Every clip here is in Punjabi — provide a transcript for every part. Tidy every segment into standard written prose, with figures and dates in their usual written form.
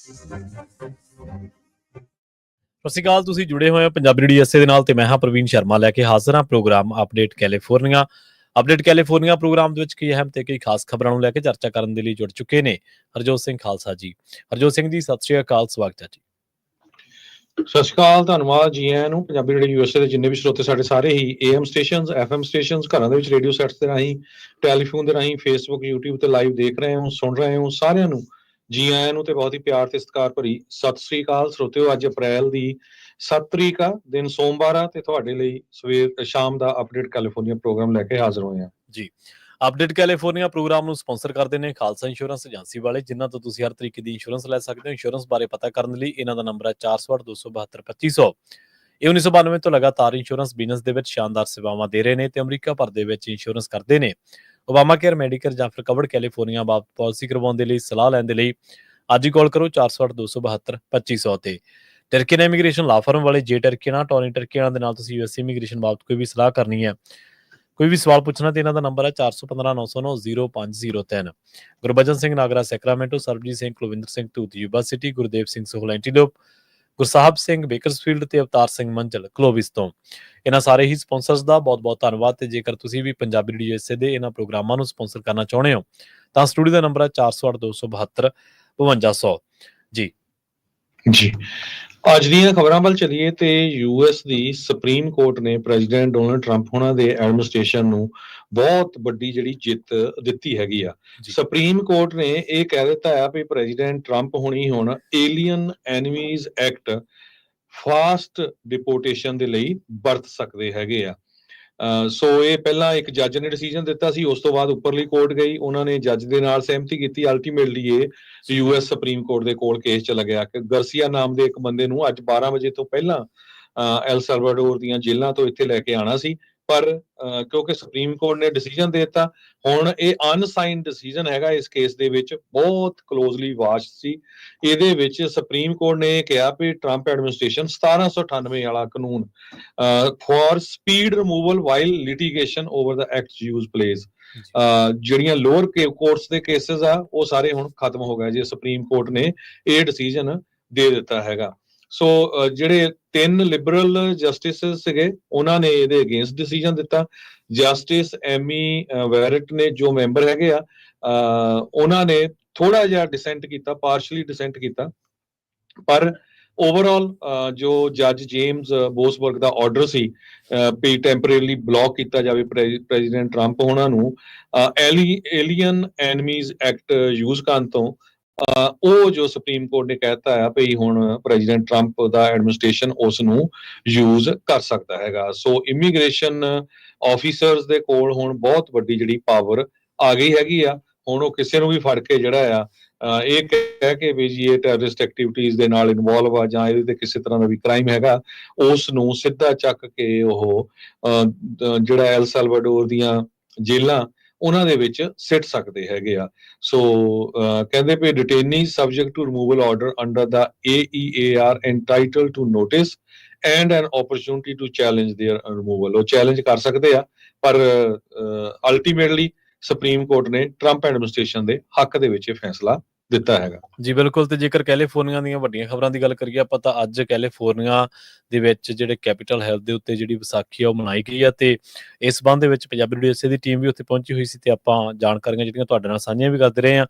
ਸਤਿ ਸ਼੍ਰੀ ਅਕਾਲ। ਤੁਸੀਂ ਜੁੜੇ ਹੋਏ ਹੋ ਪੰਜਾਬੀ ਰੇਡੀਓ ਐਸਏ ਦੇ ਨਾਲ ਤੇ ਮੈਂ ਹਾਂ ਪ੍ਰਵੀਨ ਸ਼ਰਮਾ ਲੈ ਕੇ ਹਾਜ਼ਰ ਹਾਂ program update California. Update California program ਦੇ ਵਿੱਚ ਕਈ ਅਹਿਮ ਤੇ ਕਈ ਖਾਸ ਖਬਰਾਂ ਨੂੰ ਲੈ ਕੇ ਚਰਚਾ ਕਰਨ ਦੇ ਲਈ ਜੁੜ ਚੁੱਕੇ ਨੇ ਹਰਜੋਤ ਸਿੰਘ ਖਾਲਸਾ ਜੀ। ਹਰਜੋਤ ਸਿੰਘ ਜੀ, ਸਤਿ ਸ਼੍ਰੀ ਅਕਾਲ, ਸਵਾਗਤ ਹੈ ਜੀ। ਸਤਿ ਸ਼੍ਰੀ ਅਕਾਲ, ਧੰਨਵਾਦ ਜੀ ਆਇਆਂ ਨੂੰ। ਪੰਜਾਬੀ ਰੇਡੀਓ ਯੂਐਸਏ ਦੇ ਜਿੰਨੇ ਵੀ ਸਰੋਤੇ ਸਾਡੇ ਸਾਰੇ ਹੀ AM ਸਟੇਸ਼ਨਸ, FM ਸਟੇਸ਼ਨਸ, ਘਰਾਂ ਦੇ ਵਿੱਚ ਰੇਡੀਓ ਸੈਟਸ ਦੇ ਰਾਹੀਂ, ਟੈਲੀਫੋਨ ਦੇ ਰਾਹੀਂ, ਫੇਸਬੁੱਕ, YouTube ਤੇ ਲਾਈਵ ਦੇਖ ਰਹੇ ਹੋ, ਸੁਣ ਰਹੇ ਹੋ, ਸਾਰਿਆਂ ਨੂੰ ਜੀ ਆਇਆਂ ਨੂੰ ਤੇ ਬਹੁਤ ਹੀ ਪਿਆਰ ਤੇ ਸਤਿਕਾਰ ਭਰੀ ਸਤਿ ਸ਼੍ਰੀ ਅਕਾਲ। ਸਰੋਤਿਓ, ਅੱਜ ਅਪ੍ਰੈਲ ਦੀ 7 ਤਰੀਕ ਆ, ਦਿਨ ਸੋਮਵਾਰ ਆ, ਤੇ ਤੁਹਾਡੇ ਲਈ ਸ਼ਾਮ ਦਾ ਅਪਡੇਟ ਕੈਲੀਫੋਰਨੀਆ ਪ੍ਰੋਗਰਾਮ ਲੈ ਕੇ ਹਾਜ਼ਰ ਹੋਏ ਹਾਂ ਜੀ। ਅਪਡੇਟ ਕੈਲੀਫੋਰਨੀਆ ਪ੍ਰੋਗਰਾਮ ਨੂੰ ਸਪਾਂਸਰ ਕਰਦੇ ਨੇ ਖਾਲਸਾ ਇੰਸ਼ੋਰੈਂਸ ਏਜੰਸੀ ਵਾਲੇ, ਜਿਨ੍ਹਾਂ ਤੋਂ ਤੁਸੀਂ ਹਰ ਤਰੀਕੇ ਦੀ ਇੰਸ਼ੋਰੈਂਸ ਲੈ ਸਕਦੇ ਹੋ। ਇੰਸ਼ੋਰੈਂਸ ਬਾਰੇ ਪਤਾ ਕਰਨ ਲਈ ਇਹਨਾਂ ਦਾ ਨੰਬਰ ਹੈ 468-272-2500। ਇਹ 1992 ਤੋਂ ਲਗਾਤਾਰ ਇੰਸ਼ੋਰੈਂਸ ਬਿਜ਼ਨਸ ਦੇ ਵਿੱਚ ਸ਼ਾਨਦਾਰ ਸੇਵਾਵਾਂ ਦੇ ਰਹੇ ਨੇ ਤੇ ਅਮਰੀਕਾ ਭਰ ਦੇ ਵਿੱਚ ਇੰਸ਼ੋਰੈਂਸ ਕਰਦੇ ਨੇ। ਓਬਾਮਾ ਕੇਅਰ, ਮੈਡੀਕੇਅਰ ਜਾਂ ਫਿਰ ਕਵਰਡ ਕੈਲੀਫੋਰਨੀਆ ਬਾਬਤ ਪਾਲਿਸੀ ਕਰਵਾਉਣ ਦੇ ਲਈ, ਸਲਾਹ ਲੈਣ ਦੇ ਲਈ ਅੱਜ ਹੀ ਕਾਲ ਕਰੋ 468-272-2500 ਤੇ। ਟਰਕੀਨਾ ਇਮੀਗ੍ਰੇਸ਼ਨ ਲਾ ਫਰਮ ਵਾਲੇ, ਜੇ ਟਰਕੀਨਾ, ਟੋਨੀ ਟਰਕੀਨਾ ਦੇ ਨਾਲ ਤੁਸੀਂ ਯੂਐਸਏ ਇਮੀਗ੍ਰੇਸ਼ਨ ਬਾਬਤ ਕੋਈ ਵੀ ਸਲਾਹ ਕਰਨੀ ਹੈ, ਕੋਈ ਵੀ ਸਵਾਲ ਪੁੱਛਣਾ ਤੇ ਇਹਨਾਂ ਦਾ ਨੰਬਰ ਹੈ 4159090503। Gurbachan Singh Nagra Sacramento, Sarabjit Singh Kulwinder Singh Dhoot Yuba City, Gurdev Singh Sohal Antelope, Gursahib Singh Bakersfield ਤੇ ਅਵਤਾਰ ਸਿੰਘ ਮੰਜ਼ਲ ਕਲੋਵਿਸ ਤੋਂ। ਇਹਨਾਂ ਸਾਰੇ ਹੀ ਸਪਾਂਸਰਸ ਦਾ ਬਹੁਤ ਬਹੁਤ ਧੰਨਵਾਦ। ਤੇ ਜੇਕਰ ਤੁਸੀਂ ਵੀ ਪੰਜਾਬੀ ਰੇਡੀਓ ਯੂਐਸਏ ਦੇ ਇਹਨਾਂ ਪ੍ਰੋਗਰਾਮਾਂ ਨੂੰ ਸਪਾਂਸਰ ਕਰਨਾ ਚਾਹੁੰਦੇ ਹੋ ਤਾਂ ਸਟੂਡੀਓ ਦਾ ਨੰਬਰ ਹੈ 408272 ਜੀ। ਅੱਜ ਦੀਆਂ ਖਬਰਾਂ ਵੱਲ ਚਲੀਏ ਤੇ ਯੂਐਸ ਦੀ ਸੁਪਰੀਮ ਕੋਰਟ ਨੇ ਪ੍ਰੈਜ਼ੀਡੈਂਟ ਡੋਨਲਡ ਟਰੰਪ ਹੋਣਾ ਦੇ ਐਡਮਿਨਿਸਟ੍ਰੇਸ਼ਨ ਨੂੰ ਬਹੁਤ ਵੱਡੀ ਜਿਹੜੀ ਜਿੱਤ ਦਿੱਤੀ ਹੈਗੀ ਆ। ਸੁਪਰੀਮ ਕੋਰਟ ਨੇ ਇਹ ਕਹਿ ਦਿੱਤਾ ਹੈ ਵੀ ਪ੍ਰੈਜ਼ੀਡੈਂਟ ਟਰੰਪ ਹੁਣੀ ਹੁਣ alien enemies act fast deportation ਦੇ ਲਈ ਵਰਤ ਸਕਦੇ ਹੈਗੇ ਆ। ਸੋ ਇਹ ਪਹਿਲਾਂ ਇੱਕ ਜੱਜ ਨੇ ਡਿਸੀਜਨ ਦਿੱਤਾ ਸੀ, ਉਸ ਤੋਂ ਬਾਅਦ ਉੱਪਰਲੀ ਕੋਰਟ ਗਈ, ਉਹਨਾਂ ਨੇ ਜੱਜ ਦੇ ਨਾਲ ਸਹਿਮਤੀ ਕੀਤੀ। ਅਲਟੀਮੇਟਲੀ ਇਹ ਯੂਐਸ ਸੁਪਰੀਮ ਕੋਰਟ ਦੇ ਕੋਲ ਕੇਸ ਚਲਾ ਗਿਆ ਕਿ ਗਰਸੀਆ ਨਾਮ ਦੇ ਇੱਕ ਬੰਦੇ ਨੂੰ ਅੱਜ 12 ਵਜੇ ਤੋਂ ਪਹਿਲਾਂ ਐਲ ਸਲਵਾਡੋਰ ਦੀਆਂ ਜੇਲ੍ਹਾਂ ਤੋਂ ਇੱਥੇ ਲੈ ਕੇ ਆਉਣਾ ਸੀ, ਪਰ ਕਿਉਂਕਿ ਸੁਪਰੀਮ ਕੋਰਟ ਨੇ ਡਿਸੀਜਨ ਦੇ ਦਿੱਤਾ, ਹੁਣ ਇਹ ਅਨਸਾਈਨ ਡਿਸੀਜਨ ਹੈਗਾ। ਇਸ ਕੇਸ ਦੇ ਵਿੱਚ ਬਹੁਤ ਕਲੋਜ਼ਲੀ ਵਾਚ ਸੀ। ਇਹਦੇ ਵਿੱਚ ਸੁਪਰੀਮ ਕੋਰਟ ਨੇ ਕਿਹਾ ਵੀ ਟਰੰਪ ਐਡਮਿਨਿਸਟ੍ਰੇਸ਼ਨ 1798 ਵਾਲਾ ਕਾਨੂੰਨ for speed removal while litigation over the act use place, ਜਿਹੜੀਆਂ ਲੋਅਰ ਕੋਰਟਸ ਦੇ ਕੇਸਿਸ ਆ ਉਹ ਸਾਰੇ ਹੁਣ ਖਤਮ ਹੋ ਗਏ ਜੇ ਸੁਪਰੀਮ ਕੋਰਟ ਨੇ ਇਹ ਡਿਸੀਜਨ ਦੇ ਦਿੱਤਾ ਹੈਗਾ। ਸੋ ਜਿਹੜੇ 3 ਲਿਬਰਲ ਜਸਟਿਸਿਸ ਸੀਗੇ ਉਹਨਾਂ ਨੇ ਇਹਦੇ ਅਗੇਂਸਟ ਡਿਸੀਜਨ ਦਿੱਤਾ। ਜਸਟਿਸ ਐਮੀ ਵੈਰਟ ਨੇ ਜੋ ਮੈਂਬਰ ਹੈਗੇ ਆ ਉਹਨਾਂ ਨੇ ਥੋੜਾ ਜਿਹਾ ਡਿਸੈਂਟ ਕੀਤਾ, ਪਾਰਸ਼ਲੀ ਡਿਸੈਂਟ ਕੀਤਾ, ਪਰ ਓਵਰਆਲ ਜੋ ਜੱਜ ਜੇਮਸ ਬੋਸਬਰਗ ਦਾ ਆਰਡਰ ਸੀ ਵੀ ਟੈਂਪਰੇਰੀਲੀ ਬਲੌਕ ਕੀਤਾ ਜਾਵੇ ਪ੍ਰੈਜ਼ੀਡੈਂਟ ਟਰੰਪ ਉਹਨਾਂ ਨੂੰ ਏਲੀਅਨ ਐਨਮੀਜ਼ ਐਕਟ ਯੂਜ਼ ਕਰਨ ਤੋਂ, ਉਹ ਜੋ ਸੁਪਰੀਮ ਕੋਰਟ ਨੇ ਕਹਿਤਾ ਹੈ ਵੀ ਹੁਣ ਪ੍ਰੈਜ਼ੀਡੈਂਟ ਟਰੰਪ ਦਾ ਐਡਮਿਨਿਸਟ੍ਰੇਸ਼ਨ ਉਸ ਨੂੰ ਯੂਜ਼ ਕਰ ਸਕਦਾ ਹੈਗਾ। ਸੋ ਇਮੀਗ੍ਰੇਸ਼ਨ ਆਫੀਸਰਸ ਦੇ ਕੋਲ ਹੁਣ ਬਹੁਤ ਵੱਡੀ ਜਿਹੜੀ ਪਾਵਰ ਆ ਗਈ ਹੈਗੀ ਆ। ਹੁਣ ਉਹ ਕਿਸੇ ਨੂੰ ਵੀ ਫੜ ਕੇ ਜਿਹੜਾ ਆ ਇਹ ਕਹਿ ਕੇ ਵੀ ਜੀ ਇਹ ਟੈਰਰਿਸਟ ਐਕਟੀਵਿਟੀਜ਼ ਦੇ ਨਾਲ ਇਨਵੋਲਵ ਆ ਜਾਂ ਇਹਦੇ ਤੇ ਕਿਸੇ ਤਰ੍ਹਾਂ ਦਾ ਵੀ ਕ੍ਰਾਈਮ ਹੈਗਾ, ਉਸ ਨੂੰ ਸਿੱਧਾ ਚੱਕ ਕੇ ਉਹ ਜਿਹੜਾ ਐਲ ਸਲਵਾਡੋਰ ਦੀਆਂ ਜੇਲ੍ਹਾਂ ਉਹਨਾਂ ਦੇ ਵਿੱਚ ਸਿੱਟ ਸਕਦੇ ਹੈਗੇ ਆ। ਸੋ ਕਹਿੰਦੇ ਵੀ detainee subject to removal order under the AEAR entitled to notice and an opportunity to challenge their removal, ਉਹ ਚੈਲੰਜ ਕਰ ਸਕਦੇ ਆ, ਪਰ ਅਲਟੀਮੇਟਲੀ ਸੁਪਰੀਮ ਕੋਰਟ ਨੇ ਟਰੰਪ ਐਡਮਿਨਿਸਟ੍ਰੇਸ਼ਨ ਦੇ ਹੱਕ ਦੇ ਵਿੱਚ ਇਹ ਫੈਸਲਾ ਦਿੱਤਾ ਹੈਗਾ। ਜੀ ਬਿਲਕੁਲ। ਤੇ ਜੇਕਰ ਕੈਲੀਫੋਰਨੀਆ ਦੀਆਂ ਵੱਡੀਆਂ ਖਬਰਾਂ ਦੀ ਗੱਲ ਕਰੀਏ ਆਪਾਂ, ਤਾਂ ਅੱਜ ਕੈਲੀਫੋਰਨੀਆ ਦੇ ਵਿੱਚ ਜਿਹੜੇ ਕੈਪੀਟਲ ਹਿੱਲ ਦੇ ਉੱਤੇ ਜਿਹੜੀ ਵਿਸਾਖੀ ਆ ਉਹ ਮਨਾਈ ਗਈ ਆ ਤੇ ਇਸ ਸੰਬੰਧ ਦੇ ਵਿੱਚ ਪੰਜਾਬੀ ਰੇਡੀਓ ਯੂਐਸਏ ਦੀ ਟੀਮ ਵੀ ਉੱਥੇ ਪਹੁੰਚੀ ਹੋਈ ਸੀ ਤੇ ਆਪਾਂ ਜਾਣਕਾਰੀਆਂ ਜਿਹੜੀਆਂ ਤੁਹਾਡੇ ਨਾਲ ਸਾਂਝੀਆਂ ਵੀ ਕਰਦੇ ਰਹੇ ਹਾਂ।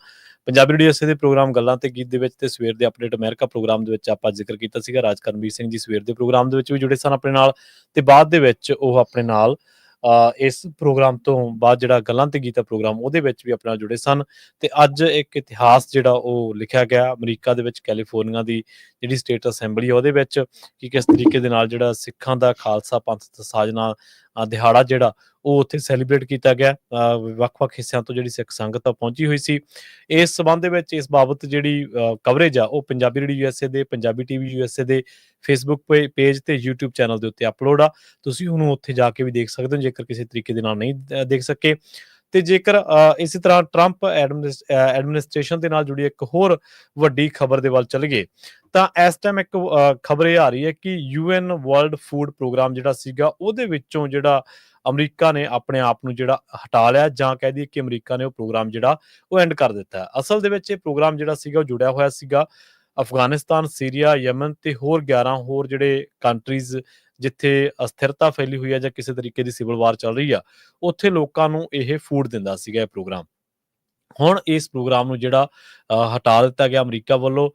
ਪੰਜਾਬੀ ਰੇਡੀਓ ਯੂਐਸਏ ਦੇ ਪ੍ਰੋਗਰਾਮ ਗੱਲਾਂ ਤੇ ਗੀਤ ਦੇ ਵਿੱਚ ਤੇ ਸਵੇਰ ਦੇ ਅਪਡੇਟ ਅਮਰੀਕਾ ਪ੍ਰੋਗਰਾਮ ਦੇ ਵਿੱਚ ਆਪਾਂ ਜ਼ਿਕਰ ਕੀਤਾ ਸੀਗਾ। ਰਾਜ ਕਰਮਵੀਰ ਸਿੰਘ ਜੀ ਸਵੇਰ ਦੇ ਪ੍ਰੋਗਰਾਮ ਦੇ ਵਿੱਚ ਵੀ ਜੁੜੇ ਸਨ ਆਪਣੇ ਨਾਲ, ਤੇ ਬਾਅਦ ਦੇ ਵਿੱਚ ਉਹ ਆਪਣੇ ਨਾਲ ਇਸ ਪ੍ਰੋਗਰਾਮ ਤੋਂ ਬਾਅਦ ਜਿਹੜਾ ਗੱਲਾਂ ਤੇ ਗੀਤਾ ਪ੍ਰੋਗਰਾਮ ਉਹਦੇ ਵਿੱਚ ਵੀ ਆਪਣੇ ਨਾਲ ਜੁੜੇ ਸਨ। ਤੇ ਅੱਜ ਇੱਕ ਇਤਿਹਾਸ ਜਿਹੜਾ ਉਹ ਲਿਖਿਆ ਗਿਆ ਅਮਰੀਕਾ ਦੇ ਵਿੱਚ, ਕੈਲੀਫੋਰਨੀਆ ਦੀ ਜਿਹੜੀ ਸਟੇਟ ਅਸੈਂਬਲੀ ਆ ਉਹਦੇ ਵਿੱਚ, ਕਿ ਕਿਸ ਤਰੀਕੇ ਦੇ ਨਾਲ ਜਿਹੜਾ ਸਿੱਖਾਂ ਦਾ ਖਾਲਸਾ ਪੰਥ ਦਾ ਸਾਜਨਾ ਦਿਹਾੜਾ ਜਿਹੜਾ ਉਹ ਉੱਥੇ ਸੈਲੀਬ੍ਰੇਟ ਕੀਤਾ ਗਿਆ। ਵੱਖ-ਵੱਖ ਹਿੱਸਿਆਂ ਤੋਂ ਜਿਹੜੀ ਸਿੱਖ ਸੰਗਤ ਆ ਪਹੁੰਚੀ ਹੋਈ ਸੀ। ਇਸ ਸੰਬੰਧ ਦੇ ਵਿੱਚ ਇਸ ਬਾਬਤ ਜਿਹੜੀ ਕਵਰੇਜ ਆ ਉਹ ਪੰਜਾਬੀ ਰੇਡੀਓ ਯੂਐਸਏ ਦੇ, ਪੰਜਾਬੀ ਟੀਵੀ ਯੂਐਸਏ ਦੇ ਫੇਸਬੁੱਕ ਪੇਜ ਤੇ YouTube ਚੈਨਲ ਦੇ ਉੱਤੇ ਅਪਲੋਡ ਆ। ਤੁਸੀਂ ਉਹਨੂੰ ਉੱਥੇ ਜਾ ਕੇ ਵੀ ਦੇਖ ਸਕਦੇ ਹੋ ਜੇਕਰ ਕਿਸੇ ਤਰੀਕੇ ਦੇ ਨਾਲ ਨਹੀਂ ਦੇਖ ਸਕੇ। ਤੇ ਜੇਕਰ ਇਸੇ ਤਰ੍ਹਾਂ ਟਰੰਪ ਐਡਮਿਨਿਸਟ੍ਰੇਸ਼ਨ ਦੇ ਨਾਲ ਜੁੜੀ ਇੱਕ ਹੋਰ ਵੱਡੀ ਖਬਰ ਦੇ ਵੱਲ ਚੱਲ ਗਏ ਤਾਂ ਇਸ ਟਾਈਮ ਇੱਕ ਖਬਰ ਇਹ ਆ ਰਹੀ ਹੈ ਕਿ UN ਵਰਲਡ ਫੂਡ ਪ੍ਰੋਗਰਾਮ ਜਿਹੜਾ ਸੀਗਾ ਉਹਦੇ ਵਿੱਚੋਂ ਜਿਹੜਾ ਅਮਰੀਕਾ ਨੇ ਆਪਣੇ ਆਪ ਨੂੰ ਜਿਹੜਾ ਹਟਾ ਲਿਆ, ਜਾਂ ਕਹਿ ਦਈਏ ਕਿ ਅਮਰੀਕਾ ਨੇ ਉਹ ਪ੍ਰੋਗਰਾਮ ਜਿਹੜਾ ਉਹ ਐਂਡ ਕਰ ਦਿੱਤਾ ਹੈ। ਅਸਲ ਦੇ ਵਿੱਚ ਇਹ ਪ੍ਰੋਗਰਾਮ ਜਿਹੜਾ ਸੀਗਾ ਉਹ ਜੁੜਿਆ ਹੋਇਆ ਸੀਗਾ ਅਫਗਾਨਿਸਤਾਨ, ਸੀਰੀਆ, ਯਮਨ ਤੇ ਹੋਰ 11 ਹੋਰ ਜਿਹੜੇ ਕੰਟਰੀਜ਼ ਜਿੱਥੇ ਅਸਥਿਰਤਾ ਫੈਲੀ ਹੋਈ ਹੈ ਜਾਂ ਕਿਸੇ ਤਰੀਕੇ ਦੀ ਸਿਵਲ ਵਾਰ ਚੱਲ ਰਹੀ ਆ, ਉੱਥੇ ਲੋਕਾਂ ਨੂੰ ਇਹ ਫੂਡ ਦਿੰਦਾ ਸੀਗਾ ਇਹ ਪ੍ਰੋਗਰਾਮ। ਹੁਣ ਇਸ ਪ੍ਰੋਗਰਾਮ ਨੂੰ ਜਿਹੜਾ ਹਟਾ ਦਿੱਤਾ ਗਿਆ ਅਮਰੀਕਾ ਵੱਲੋਂ।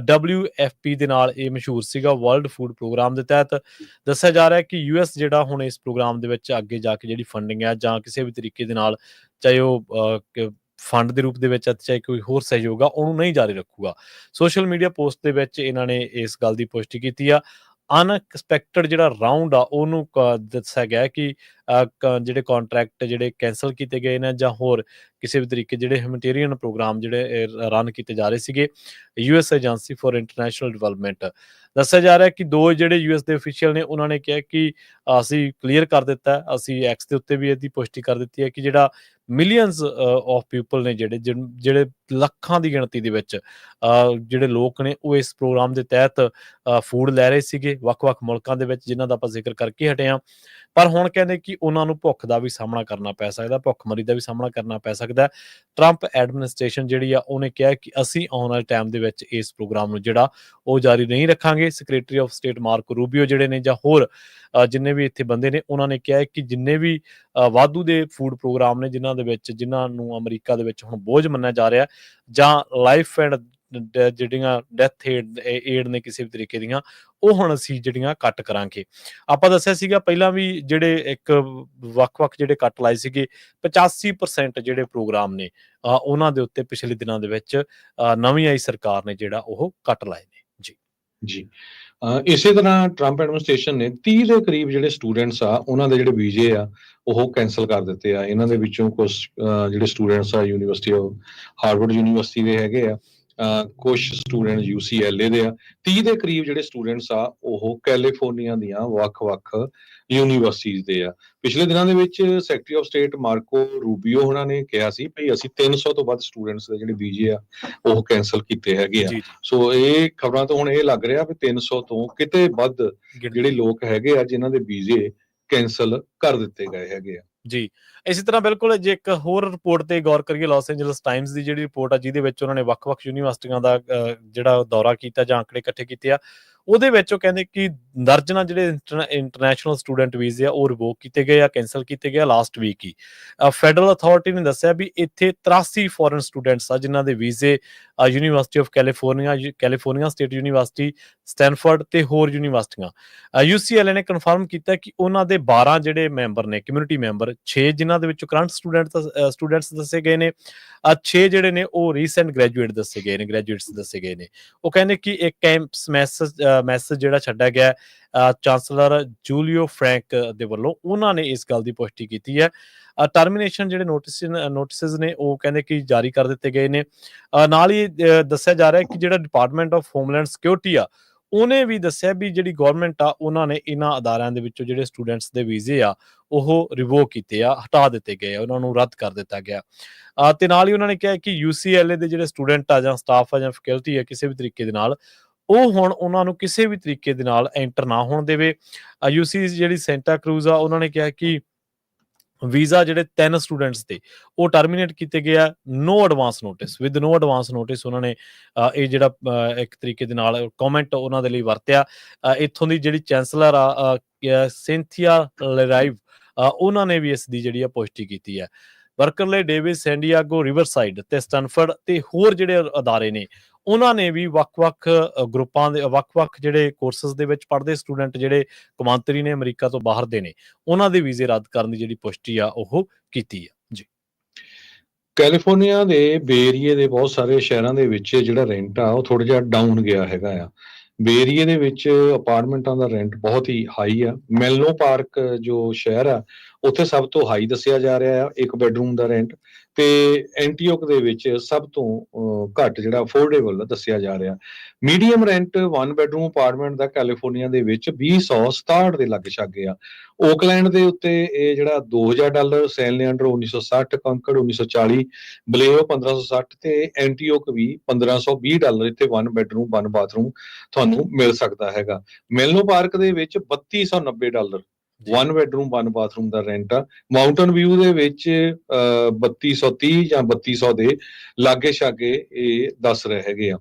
WFP ਦੇ ਨਾਲ ਇਹ ਮਸ਼ਹੂਰ ਸੀਗਾ, ਵਰਲਡ ਫੂਡ ਪ੍ਰੋਗਰਾਮ ਦੇ ਤਹਿਤ। ਦੱਸਿਆ ਜਾ ਰਿਹਾ ਹੈ ਕਿ US ਜਿਹੜਾ ਹੁਣ ਇਸ ਪ੍ਰੋਗਰਾਮ ਦੇ ਵਿੱਚ ਅੱਗੇ ਜਾ ਕੇ ਜਿਹੜੀ ਫੰਡਿੰਗ ਹੈ ਜਾਂ ਕਿਸੇ ਵੀ ਤਰੀਕੇ ਦੇ ਨਾਲ, ਚਾਹੇ ਉਹ ਫੰਡ ਦੇ ਰੂਪ ਦੇ ਵਿੱਚ ਹੈ, ਚਾਹੇ ਕੋਈ ਹੋਰ ਸਹਿਯੋਗ ਆ, ਉਹਨੂੰ ਨਹੀਂ ਜਾਰੀ ਰੱਖੂਗਾ। ਸੋਸ਼ਲ ਮੀਡੀਆ ਪੋਸਟ ਦੇ ਵਿੱਚ ਇਹਨਾਂ ਨੇ ਇਸ ਗੱਲ ਦੀ ਪੁਸ਼ਟੀ ਕੀਤੀ ਆ। ਅਨਐਕਸਪੈਕਟਡ ਜਿਹੜਾ ਰਾਊਂਡ ਆ ਉਹਨੂੰ ਦੱਸਿਆ ਗਿਆ ਕਿ ਜਿਹੜੇ ਕੰਟਰੈਕਟ ਜਿਹੜੇ ਕੈਂਸਲ ਕੀਤੇ ਗਏ ਨੇ ਜਾਂ ਹੋਰ ਕਿਸੇ ਵੀ ਤਰੀਕੇ ਜਿਹੜੇ ਹਿਊਮੈਨਿਟੇਰੀਅਨ ਪ੍ਰੋਗਰਾਮ ਜਿਹੜੇ ਰਨ ਕੀਤੇ ਜਾ ਰਹੇ ਸੀਗੇ। US agency for international development ਦੱਸਿਆ ਜਾ ਰਿਹਾ ਕਿ 2 ਜਿਹੜੇ US ਦੇ ਅਫੀਸ਼ੀਅਲ ਨੇ ਉਹਨਾਂ ਨੇ ਕਿਹਾ ਕਿ ਅਸੀਂ ਕਲੀਅਰ ਕਰ ਦਿੱਤਾ, ਅਸੀਂ ਐਕਸ ਦੇ ਉੱਤੇ ਵੀ ਇਹਦੀ ਪੁਸ਼ਟੀ ਕਰ ਦਿੱਤੀ ਹੈ ਕਿ ਜਿਹੜਾ ਮਿਲੀਅਨਸ ਆਫ ਪੀਪਲ ਨੇ ਜਿਹੜੇ ਲੱਖਾਂ ਦੀ ਗਿਣਤੀ ਦੇ ਵਿੱਚ ਜਿਹੜੇ ਲੋਕ ਨੇ ਉਹ ਇਸ ਪ੍ਰੋਗਰਾਮ ਦੇ ਤਹਿਤ ਫੂਡ ਲੈ ਰਹੇ ਸੀਗੇ ਵੱਖ-ਵੱਖ ਮੁਲਕਾਂ ਦੇ ਵਿੱਚ, ਜਿਨ੍ਹਾਂ ਦਾ ਆਪਾਂ ਜ਼ਿਕਰ ਕਰਕੇ ਹਟੇ ਹਾਂ। ਪਰ ਹੁਣ ਕਹਿੰਦੇ ਕਿ ਉਹਨਾਂ ਨੂੰ ਭੁੱਖ ਦਾ ਵੀ ਸਾਹਮਣਾ ਕਰਨਾ ਪੈ ਸਕਦਾ, ਭੁੱਖਮਰੀ ਦਾ ਵੀ ਸਾਹਮਣਾ ਕਰਨਾ ਪੈ ਸਕਦਾ। ਟਰੰਪ ਐਡਮਿਨਿਸਟ੍ਰੇਸ਼ਨ ਜਿਹੜੀ ਆ ਉਹਨੇ ਕਿਹਾ ਕਿ ਅਸੀਂ ਆਉਣ ਵਾਲੇ ਟਾਈਮ ਦੇ ਵਿੱਚ ਇਸ ਪ੍ਰੋਗਰਾਮ ਨੂੰ ਜਿਹੜਾ ਉਹ ਜਾਰੀ ਨਹੀਂ ਰੱਖਾਂਗੇ। ਸੈਕਟਰੀ ਆਫ ਸਟੇਟ ਮਾਰਕੋ ਰੂਬੀਓ ਜਿਹੜੇ ਨੇ ਜਾਂ ਹੋਰ ਜਿੰਨੇ ਵੀ ਇੱਥੇ ਬੰਦੇ ਨੇ, ਉਹਨਾਂ ਨੇ ਕਿਹਾ ਕਿ ਜਿੰਨੇ ਵੀ ਵਾਧੂ ਦੇ ਫੂਡ ਪ੍ਰੋਗਰਾਮ ਨੇ ਜਿਨ੍ਹਾਂ ਨੂੰ ਅਮਰੀਕਾ ਦੇ ਵਿੱਚ ਹੁਣ ਬੋਝ ਮੰਨਿਆ ਜਾ ਰਿਹਾ, ਜਾਂ ਲਾਈਫ ਐਂਡ ਜਿਹੜੀਆਂ ਡੈਥ ਏਡ ਨੇ ਕਿਸੇ ਵੀ ਤਰੀਕੇ ਦੀਆਂ, ਉਹ ਹੁਣ ਅਸੀਂ ਜਿਹੜੀਆਂ ਕੱਟ ਕਰਾਂਗੇ। ਆਪਾਂ ਦੱਸਿਆ ਸੀਗਾ ਪਹਿਲਾਂ ਵੀ ਜਿਹੜੇ ਇੱਕ ਵੱਖ-ਵੱਖ ਜਿਹੜੇ ਕੱਟ ਲਾਏ ਸੀਗੇ, 85% ਜਿਹੜੇ ਪ੍ਰੋਗਰਾਮ ਨੇ ਉਹਨਾਂ ਦੇ ਉੱਤੇ ਪਿਛਲੇ ਦਿਨਾਂ ਦੇ ਵਿੱਚ ਨਵੀਂ ਆਈ ਸਰਕਾਰ ਨੇ ਜਿਹੜਾ ਉਹ ਕੱਟ ਲਾਏ ਨੇ। ਜੀ ਇਸੇ ਤਰ੍ਹਾਂ ਟਰੰਪ ਐਡਮਿਨਿਸਟ੍ਰੇਸ਼ਨ ਨੇ 30 ਦੇ ਕਰੀਬ ਜਿਹੜੇ ਸਟੂਡੈਂਟਸ ਆ ਉਹਨਾਂ ਦੇ ਜਿਹੜੇ ਵੀਜ਼ੇ ਆ ਉਹ ਕੈਂਸਲ ਕਰ ਦਿੱਤੇ ਆ। ਇਹਨਾਂ ਦੇ ਵਿੱਚੋਂ ਕੁਝ ਜਿਹੜੇ ਸਟੂਡੈਂਟਸ ਆ ਯੂਨੀਵਰਸਿਟੀ ਆਫ ਹਾਰਵਰਡ ਯੂਨੀਵਰਸਿਟੀ ਦੇ ਹੈਗੇ ਆ, ਕੁਝ ਸਟੂਡੈਂਟ UCLA ਦੇ ਆ। 30 ਦੇ ਕਰੀਬ ਜਿਹੜੇ ਸਟੂਡੈਂਟਸ ਆ ਉਹ ਕੈਲੀਫੋਰਨੀਆ ਦੀਆਂ ਵੱਖ-ਵੱਖ ਯੂਨੀਵਰਸਿਟੀਜ਼ ਦੇ ਆ। ਪਿਛਲੇ ਦਿਨਾਂ ਦੇ ਵਿੱਚ ਸੈਕਟਰੀ ਆਫ ਸਟੇਟ ਮਾਰਕੋ ਰੂਬੀਓ ਉਹਨਾਂ ਨੇ ਕਿਹਾ ਸੀ ਭਈ ਅਸੀਂ 300 ਤੋਂ ਵੱਧ ਸਟੂਡੈਂਟਸ ਦੇ ਜਿਹੜੇ ਵੀਜ਼ੇ ਆ ਉਹ ਕੈਂਸਲ ਕੀਤੇ ਹੈਗੇ ਆ। ਸੋ ਇਹ ਖਬਰਾਂ ਤੋਂ ਹੁਣ ਇਹ ਲੱਗ ਰਿਹਾ ਵੀ 300 ਤੋਂ ਕਿਤੇ ਵੱਧ ਜਿਹੜੇ ਲੋਕ ਹੈਗੇ ਆ ਜਿਨ੍ਹਾਂ ਦੇ ਵੀਜ਼ੇ ਕੈਂਸਲ ਕਰ ਦਿੱਤੇ ਗਏ ਹੈਗੇ ਆ। ਜੀ, ਇਸੇ ਤਰ੍ਹਾਂ ਬਿਲਕੁਲ ਜੇ ਇੱਕ ਹੋਰ ਰਿਪੋਰਟ ਤੇ ਗੌਰ ਕਰੀਏ, ਲਾਸ ਐਂਜਲਸ ਟਾਈਮਸ ਦੀ ਜਿਹੜੀ ਰਿਪੋਰਟ ਆ ਜਿਹਦੇ ਵਿੱਚ ਉਹਨਾਂ ਨੇ ਵੱਖ-ਵੱਖ ਯੂਨੀਵਰਸਿਟੀਆਂ ਦਾ ਜਿਹੜਾ ਦੌਰਾ ਕੀਤਾ ਜਾਂ ਅੰਕੜੇ ਇਕੱਠੇ ਕੀਤੇ ਆ, ਉਹਦੇ ਵਿੱਚ ਉਹ ਕਹਿੰਦੇ ਕਿ ਦਰਜਨਾਂ ਜਿਹੜੇ ਇੰਟਰਨੈਸ਼ਨਲ ਸਟੂਡੈਂਟ ਵੀਜ਼ੇ ਆ ਉਹ ਰਿਵੋਕ ਕੀਤੇ ਗਏ ਆ, ਕੈਂਸਲ ਕੀਤੇ ਗਏ ਆ ਲਾਸਟ ਵੀਕ ਹੀ। ਫੈਡਰਲ ਅਥਾਰਟੀ ਨੇ ਦੱਸਿਆ ਵੀ ਇੱਥੇ 83 ਫੋਰਨ ਸਟੂਡੈਂਟਸ ਆ ਜਿਨ੍ਹਾਂ ਦੇ ਵੀਜ਼ੇ university of California state university, Stanford ਤੇ ਹੋਰ ਯੂਨੀਵਰਸਿਟੀਆਂ। UCLA ਨੇ ਕਨਫਰਮ ਕੀਤਾ ਕਿ ਉਹਨਾਂ ਦੇ 12 ਜਿਹੜੇ ਮੈਂਬਰ ਨੇ, ਕਮਿਊਨਿਟੀ ਮੈਂਬਰ 6 ਜਿਨ੍ਹਾਂ ਦੇ ਵਿੱਚੋਂ ਕਰੰਟ ਸਟੂਡੈਂਟਸ ਦੱਸੇ ਗਏ ਨੇ, 6 ਜਿਹੜੇ ਨੇ ਉਹ ਰੀਸੈਂਟ ਗ੍ਰੈਜੂਏਟਸ ਦੱਸੇ ਗਏ ਨੇ। ਉਹ ਕਹਿੰਦੇ ਕਿ ਇੱਕ ਕੈਂਪਸ ਮੈਸੇਜ ਜਿਹੜਾ ਛੱਡਿਆ ਗਿਆ ਚਾਂਸਲਰ ਜੂਲੀਓ ਫਰੈਂਕ ਦੇ ਵੱਲੋਂ, ਉਹਨਾਂ ਨੇ ਇਸ ਗੱਲ ਦੀ ਪੁਸ਼ਟੀ ਕੀਤੀ ਹੈ। ਟਰਮੀਨੇਸ਼ਨ ਜਿਹੜੇ ਨੋਟਿਸਿਸ ਨੇ ਉਹ ਕਹਿੰਦੇ ਕਿ ਜਾਰੀ ਕਰ ਦਿੱਤੇ ਗਏ ਨੇ। ਨਾਲ ਹੀ ਦੱਸਿਆ ਜਾ ਰਿਹਾ ਕਿ ਜਿਹੜਾ ਡਿਪਾਰਟਮੈਂਟ ਆਫ ਹੋਮਲੈਂਡ ਸਿਕਿਉਰਿਟੀ ਆ ਉਹਨੇ ਵੀ ਦੱਸਿਆ ਵੀ ਜਿਹੜੀ ਗਵਰਨਮੈਂਟ ਆ ਉਹਨਾਂ ਨੇ ਇਹਨਾਂ ਅਦਾਰਿਆਂ ਦੇ ਵਿੱਚੋਂ ਜਿਹੜੇ ਸਟੂਡੈਂਟਸ ਦੇ ਵੀਜ਼ੇ ਆ ਉਹ ਰਿਵੋਕ ਕੀਤੇ ਆ, ਹਟਾ ਦਿੱਤੇ ਗਏ ਆ, ਉਹਨਾਂ ਨੂੰ ਰੱਦ ਕਰ ਦਿੱਤਾ ਗਿਆ। ਤੇ ਨਾਲ ਹੀ ਉਹਨਾਂ ਨੇ ਕਿਹਾ ਕਿ UCLA ਦੇ ਜਿਹੜੇ ਸਟੂਡੈਂਟ ਆ ਜਾਂ ਸਟਾਫ ਆ ਜਾਂ ਫੈਕਲਟੀ ਆ ਕਿਸੇ ਵੀ ਤਰੀਕੇ ਦੇ ਨਾਲ ਉਹ ਹੁਣ ਉਹਨਾਂ ਨੂੰ ਕਿਸੇ ਵੀ ਤਰੀਕੇ ਦੇ ਨਾਲ ਐਂਟਰ ਨਾ ਹੋਣ ਦੇਵੇ। UC ਜਿਹੜੀ ਸੈਂਟਾ ਕਰੂਜ਼ ਆ ਉਹਨਾਂ ਨੇ ਕਿਹਾ ਕਿ ਵੀਜ਼ਾ ਜਿਹੜੇ 3 ਸਟੂਡੈਂਟਸ ਦੇ ਉਹ ਟਰਮੀਨੇਟ ਕੀਤੇ ਗਏ ਆ ਨੋ ਐਡਵਾਂਸ ਨੋਟਿਸ ਉਹਨਾਂ ਨੇ ਇਹ ਜਿਹੜਾ ਇੱਕ ਤਰੀਕੇ ਦੇ ਨਾਲ ਕਮੈਂਟ ਉਹਨਾਂ ਦੇ ਲਈ ਵਰਤਿਆ। ਇੱਥੋਂ ਦੀ ਜਿਹੜੀ ਚਾਂਸਲਰ ਆ ਸਿੰਥੀਆ ਲੈਰਾਈਵ, ਉਹਨਾਂ ਨੇ ਵੀ ਇਸ ਦੀ ਜਿਹੜੀ ਆ ਪੁਸ਼ਟੀ ਕੀਤੀ ਹੈ। ਬਰਕਲੇ, ਡੇਵਿਸ, ਸੈਂਡੀਆਗੋ, ਰਿਵਰਸਾਈਡ ਤੇ ਸਟੈਨਫੋਰਡ ਤੇ ਹੋਰ ਜਿਹੜੇ ਅਦਾਰੇ ਨੇ ਉਹਨਾਂ ਨੇ ਵੀ ਵੱਖ-ਵੱਖ ਗਰੁੱਪਾਂ ਦੇ ਵੱਖ-ਵੱਖ ਜਿਹੜੇ ਕੋਰਸਿਸ ਦੇ ਵਿੱਚ ਪੜ੍ਹਦੇ ਸਟੂਡੈਂਟ ਜਿਹੜੇ ਕੌਮਾਂਤਰੀ ਨੇ, ਅਮਰੀਕਾ ਤੋਂ ਬਾਹਰ ਦੇ ਨੇ, ਉਹਨਾਂ ਦੇ ਵੀਜ਼ੇ ਰੱਦ ਕਰਨ ਦੀ ਜਿਹੜੀ ਪੁਸ਼ਟੀ ਆ ਉਹ ਕੀਤੀ ਆ। ਜੀ, ਕੈਲੀਫੋਰਨੀਆ ਦੇ ਬੇ ਏਰੀਏ ਦੇ ਬਹੁਤ ਸਾਰੇ ਸ਼ਹਿਰਾਂ ਦੇ ਵਿੱਚ ਜਿਹੜਾ ਰੈਂਟ ਆ ਉਹ ਥੋੜਾ ਜਿਹਾ ਡਾਊਨ ਗਿਆ ਹੈਗਾ ਆ। ਬੇ ਏਰੀਏ ਦੇ ਵਿੱਚ ਅਪਾਰਟਮੈਂਟਾਂ ਦਾ ਰੈਂਟ ਬਹੁਤ ਹੀ ਹਾਈ ਆ। ਮੈਲਨੋ ਪਾਰਕ ਜੋ ਸ਼ਹਿਰ ਆ ਉੱਥੇ ਸਭ ਤੋਂ ਹਾਈ ਦੱਸਿਆ ਜਾ ਰਿਹਾ ਆ 1 ਬੈਡਰੂਮ ਦਾ ਰੈਂਟ, ਤੇ ਐਂਟੀਓਕ ਦੇ ਵਿੱਚ ਸਭ ਤੋਂ ਘੱਟ ਜਿਹੜਾ ਅਫੋਰਡੇਬਲ ਦੱਸਿਆ ਜਾ ਰਿਹਾ। ਮੀਡੀਅਮ ਰੈਂਟ 1 ਬੈਡਰੂਮ ਅਪਾਰਟਮੈਂਟ ਦਾ ਕੈਲੀਫੋਰਨੀਆ ਦੇ ਵਿੱਚ $2,167 ਦੇ ਲਾਗੇ-ਛਾਗੇ ਆ। ਓਕਲੈਂਡ ਦੇ ਉੱਤੇ ਇਹ ਜਿਹੜਾ $2,000, ਸੈਨ ਲਿਆਂਡਰ 1960, ਕੰਕੜ 1940, ਬਲੇਓ 1560 ਤੇ ਐਂਟੀਓਕ ਵੀ $1,520 ਇੱਥੇ 1 ਬੈਡਰੂਮ 1 ਬਾਥਰੂਮ ਤੁਹਾਨੂੰ ਮਿਲ ਸਕਦਾ ਹੈਗਾ। ਮੈਲਨੋ ਪਾਰਕ ਦੇ ਵਿੱਚ $3,290 1 ਬੈਡਰੂਮ 1 ਬਾਥਰੂਮ ਦਾ ਰੈਂਟ ਆ। ਮਾਊਂਟਨ ਵਿਊ ਦੇ ਵਿੱਚ 3230 ਜਾਂ 3200 ਦੇ ਲਾਗੇ ਛਾਗੇ ਇਹ ਦੱਸ ਰਹੇ ਹੈਗੇ ਆ।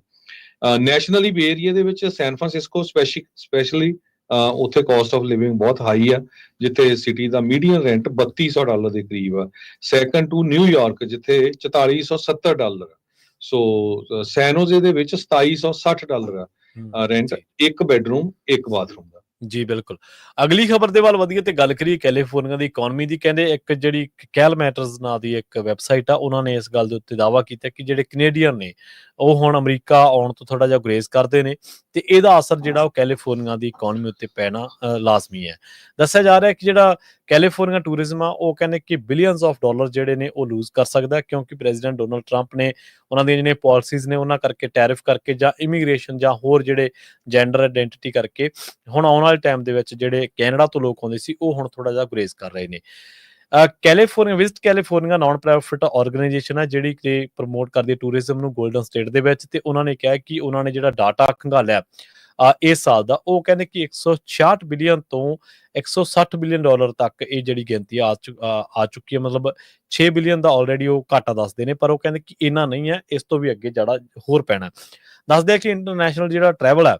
ਨੈਸ਼ਨਲੀ ਬੇ ਏਰੀਆ ਦੇ ਵਿੱਚ ਸੈਨ ਫਰਾਂਸਿਸਕੋ ਸਪੈਸ਼ਲੀ ਉੱਥੇ ਕਾਸਟ ਆਫ ਲਿਵਿੰਗ ਬਹੁਤ ਹਾਈ ਆ, ਜਿੱਥੇ ਸਿਟੀ ਦਾ ਮੀਡੀਅਨ ਰੈਂਟ $3200 ਦੇ ਕਰੀਬ ਆ। ਸੈਕੰਡ ਟੂ ਨਿਊਯਾਰਕ, ਜਿੱਥੇ $4470 ਆ। ਸੋ ਸੈਨੋਜ਼ੇ ਦੇ ਵਿੱਚ $2760 ਆ ਰੈਂਟ, ਇੱਕ ਬੈਡਰੂਮ ਇੱਕ ਬਾਥਰੂਮ ਦਾ। ਜੀ ਬਿਲਕੁਲ। ਅਗਲੀ ਖਬਰ ਦੇ ਵੱਲ ਵਧੀਏ ਤੇ ਗੱਲ ਕਰੀਏ ਕੈਲੀਫੋਰਨੀਆ ਦੀ ਇਕੋਨਮੀ ਦੀ। ਕਹਿੰਦੇ ਇੱਕ ਜਿਹੜੀ ਕੈਲ ਮੈਟਰਸ ਨਾਂ ਦੀ ਇੱਕ ਵੈਬਸਾਈਟ ਆ, ਉਹਨਾਂ ਨੇ ਇਸ ਗੱਲ ਦੇ ਉੱਤੇ ਦਾਅਵਾ ਕੀਤਾ ਕਿ ਜਿਹੜੇ ਕੈਨੇਡੀਅਨ ਨੇ ਉਹ ਹੁਣ ਅਮਰੀਕਾ ਆਉਣ ਤੋਂ ਥੋੜਾ ਜਿਹਾ ਗੁਰੇਜ਼ ਕਰਦੇ ਨੇ ਤੇ ਇਹਦਾ ਅਸਰ ਜਿਹੜਾ ਉਹ ਕੈਲੀਫੋਰਨੀਆ ਦੀ ਇਕੋਨਮੀ ਉੱਤੇ ਪੈਣਾ ਲਾਜ਼ਮੀ ਹੈ। ਦੱਸਿਆ ਜਾ ਰਿਹਾ ਕਿ ਜਿਹੜਾ ਕੈਲੀਫੋਰਨੀਆ ਟੂਰਿਜ਼ਮ ਆ, ਉਹ ਕਹਿੰਦੇ ਕਿ ਬਿਲੀਅਨਸ ਆਫ ਡਾਲਰ ਜਿਹੜੇ ਨੇ ਉਹ ਲੂਜ਼ ਕਰ ਸਕਦਾ, ਕਿਉਂਕਿ ਪ੍ਰੈਜ਼ੀਡੈਂਟ ਡੋਨਲਡ ਟਰੰਪ ਨੇ ਉਹਨਾਂ ਦੀਆਂ ਜਿਹੜੀਆਂ ਪਾਲਿਸੀਜ਼ ਨੇ ਉਹਨਾਂ ਕਰਕੇ, ਟੈਰਿਫ ਕਰਕੇ ਜਾਂ ਇਮੀਗ੍ਰੇਸ਼ਨ ਜਾਂ ਹੋਰ ਜਿਹੜੇ ਜੈਂਡਰ ਆਇਡੈਂਟੀਟੀ ਕਰਕੇ ਹੁਣ ਆਉਣ ਵਾਲੇ ਟਾਈਮ ਦੇ ਵਿੱਚ ਜਿਹੜੇ ਕੈਨੇਡਾ ਤੋਂ ਲੋਕ ਆਉਂਦੇ ਸੀ ਉਹ ਹੁਣ ਥੋੜਾ ਜਿਹਾ ਗੁਰੇਜ਼ ਕਰ ਰਹੇ ਨੇ। California visit California non profit organization ਹੈ ਜਿਹੜੀ ਕਿ ਪ੍ਰਮੋਟ ਕਰਦੀ ਹੈ ਟੂਰਿਜ਼ਮ ਨੂੰ ਗੋਲਡਨ ਸਟੇਟ ਦੇ ਵਿੱਚ, ਤੇ ਉਹਨਾਂ ਨੇ ਕਿਹਾ ਕਿ ਉਹਨਾਂ ਨੇ ਜਿਹੜਾ ਡਾਟਾ ਖੰਗਾਲਿਆ ਇਸ ਸਾਲ ਦਾ, ਉਹ ਕਹਿੰਦੇ ਕਿ 166 ਬਿਲੀਅਨ ਤੋਂ 160 ਬਿਲੀਅਨ ਡਾਲਰ ਤੱਕ ਇਹ ਜਿਹੜੀ ਗਿਣਤੀ ਆ ਚੁੱਕੀ ਹੈ। ਮਤਲਬ 6 ਬਿਲੀਅਨ ਦਾ ਆਲਰੇਡੀ ਉਹ ਘਾਟਾ ਦੱਸਦੇ ਨੇ, ਪਰ ਉਹ ਕਹਿੰਦੇ ਕਿ ਇੰਨਾ ਨਹੀਂ ਹੈ, ਇਸ ਤੋਂ ਵੀ ਅੱਗੇ ਜਿਹੜਾ ਹੋਰ ਪੈਣਾ। ਦੱਸਦੇ ਆ ਕਿ ਇੰਟਰਨੈਸ਼ਨਲ ਜਿਹੜਾ ਟਰੈਵਲ ਹੈ